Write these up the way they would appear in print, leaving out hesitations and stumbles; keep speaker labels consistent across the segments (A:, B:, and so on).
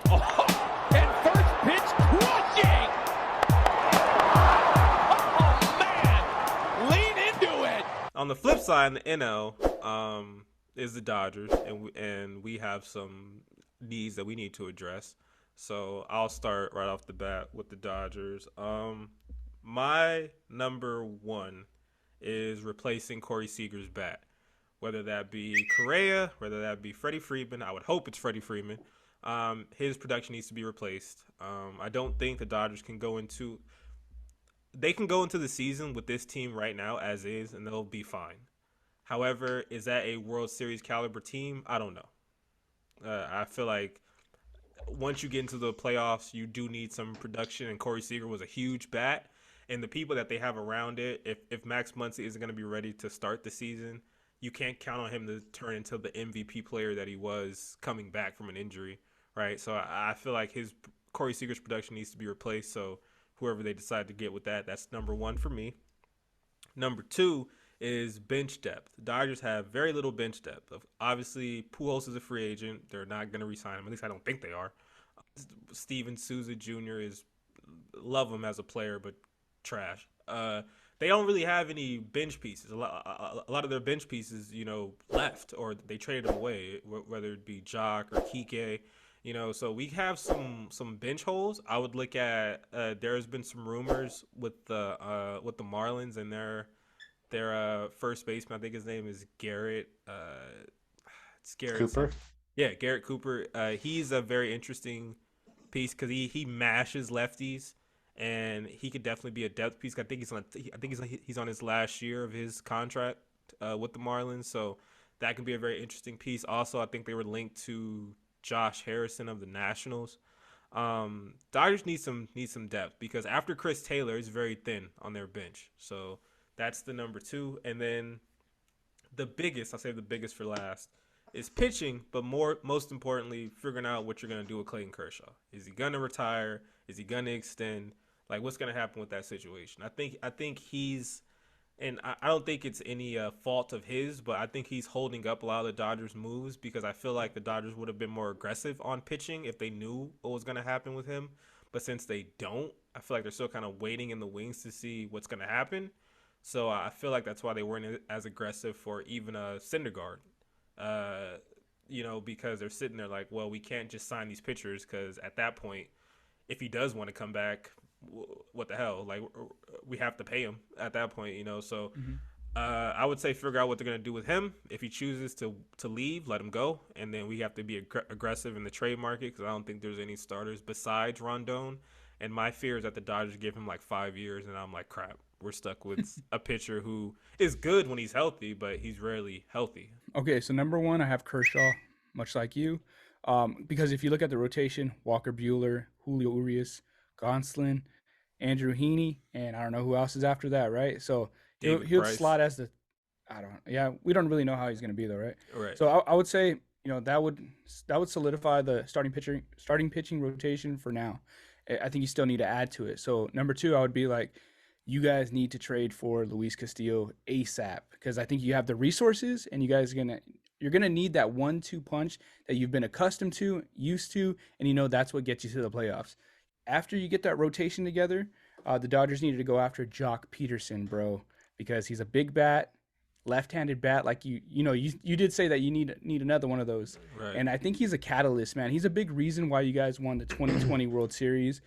A: Oh, and first pitch crushing. Oh, man. Lean into it.
B: On the flip side, in the NL, is the Dodgers, and we have some needs that we need to address. So I'll start right off the bat with the Dodgers. My number one is replacing Corey Seager's bat. Whether that be Correa, whether that be Freddie Friedman, I would hope it's Freddie Friedman. His production needs to be replaced. I don't think the Dodgers can go into the season with this team right now as is, and they'll be fine. However, is that a World Series caliber team? I don't know. I feel like once you get into the playoffs, you do need some production, and Corey Seager was a huge bat. And the people that they have around it, if Max Muncy isn't going to be ready to start the season, you can't count on him to turn into the MVP player that he was coming back from an injury, right? So I feel like Corey Seager's production needs to be replaced. So whoever they decide to get with that, that's number one for me. Number two is bench depth. The Dodgers have very little bench depth. Obviously, Pujols is a free agent. They're not going to re-sign him. At least I don't think they are. Steven Souza Jr. love him as a player, but trash. They don't really have any bench pieces. A lot of their bench pieces, left or they traded them away, whether it be Jock or Kike. So we have some bench holes. I would look at. There's been some rumors with the Marlins and their first baseman. I think his name is Garrett. It's Garrett
C: Cooper.
B: Yeah, Garrett Cooper. He's a very interesting piece because he mashes lefties, and he could definitely be a depth piece. I think he's on his last year of his contract with the Marlins, so that could be a very interesting piece. Also, I think they were linked to Josh Harrison of the Nationals. Dodgers need some depth because after Chris Taylor, it's very thin on their bench. So that's the number two, and then the biggest, I'll save the biggest for last, is pitching, but most importantly, figuring out what you're going to do with Clayton Kershaw. Is he going to retire? Is he going to extend? Like, what's going to happen with that situation? I think he's, and I don't think it's any fault of his, but I think he's holding up a lot of the Dodgers' moves because I feel like the Dodgers would have been more aggressive on pitching if they knew what was going to happen with him. But since they don't, I feel like they're still kind of waiting in the wings to see what's going to happen. So I feel like that's why they weren't as aggressive for even a Syndergaard. Because they're sitting there like, well, we can't just sign these pitchers because at that point, if he does want to come back, what the hell? Like, we have to pay him at that point, So I would say figure out what they're going to do with him. If he chooses to leave, let him go. And then we have to be aggressive in the trade market because I don't think there's any starters besides Rondon. And my fear is that the Dodgers give him like 5 years, and I'm like, crap. We're stuck with a pitcher who is good when he's healthy, but he's rarely healthy.
D: Okay, so number one, I have Kershaw, much like you. Because if you look at the rotation, Walker Buehler, Julio Urias, Gonsolin, Andrew Heaney, and I don't know who else is after that, right? So he'll slot as the we don't really know how he's going to be though, right?
B: Right.
D: So I would say, that would solidify the starting pitching rotation for now. I think you still need to add to it. So number two, I would be like, you guys need to trade for Luis Castillo ASAP because I think you have the resources and you guys you're gonna need that 1-2 punch that you've been accustomed to, used to, and that's what gets you to the playoffs. After you get that rotation together, the Dodgers needed to go after Jock Peterson, bro, because he's a big bat, left-handed bat. Like you did say that you need another one of those,
B: right.
D: And I think he's a catalyst, man. He's a big reason why you guys won the 2020 World Series.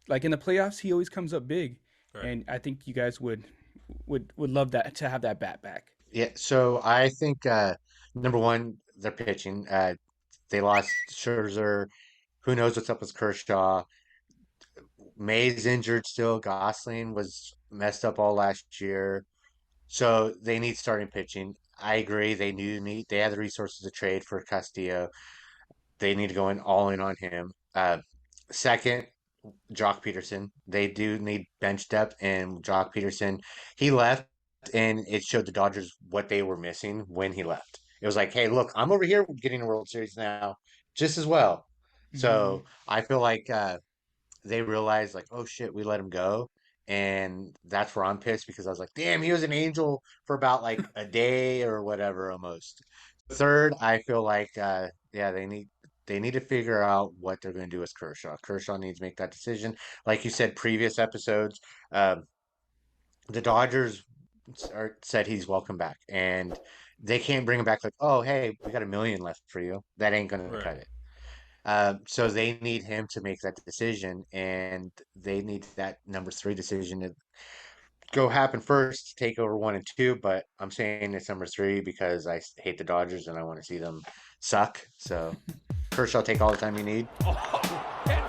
D: Like in the playoffs, he always comes up big. Right. And I think you guys would love that to have that bat back.
C: Yeah, so I think number one, they're pitching. They lost Scherzer. Who knows what's up with Kershaw? May's injured still. Gosling was messed up all last year. So they need starting pitching. I agree. They have the resources to trade for Castillo. They need to go all in on him. Second, Jock Peterson. They do need bench depth, and Jock Peterson, he left, and it showed the Dodgers what they were missing when he left. It was like, hey, look, I'm over here getting a World Series now, just as well. So I feel like they realized, like, oh shit, we let him go, and that's where I'm pissed because I was like, damn, he was an angel for about like a day or whatever almost. Third, I feel like, they need they need to figure out what they're going to do with Kershaw. Kershaw needs to make that decision. Like you said, previous episodes, the Dodgers said he's welcome back, and they can't bring him back like, oh, hey, we got $1 million left for you. That ain't going to cut
B: Right.
C: it. So they need him to make that decision, and they need that number 3 decision to go happen first, take over 1 and 2. But I'm saying it's number 3 because I hate the Dodgers and I want to see them suck. So Kershaw, take all the time you need.
A: Oh, and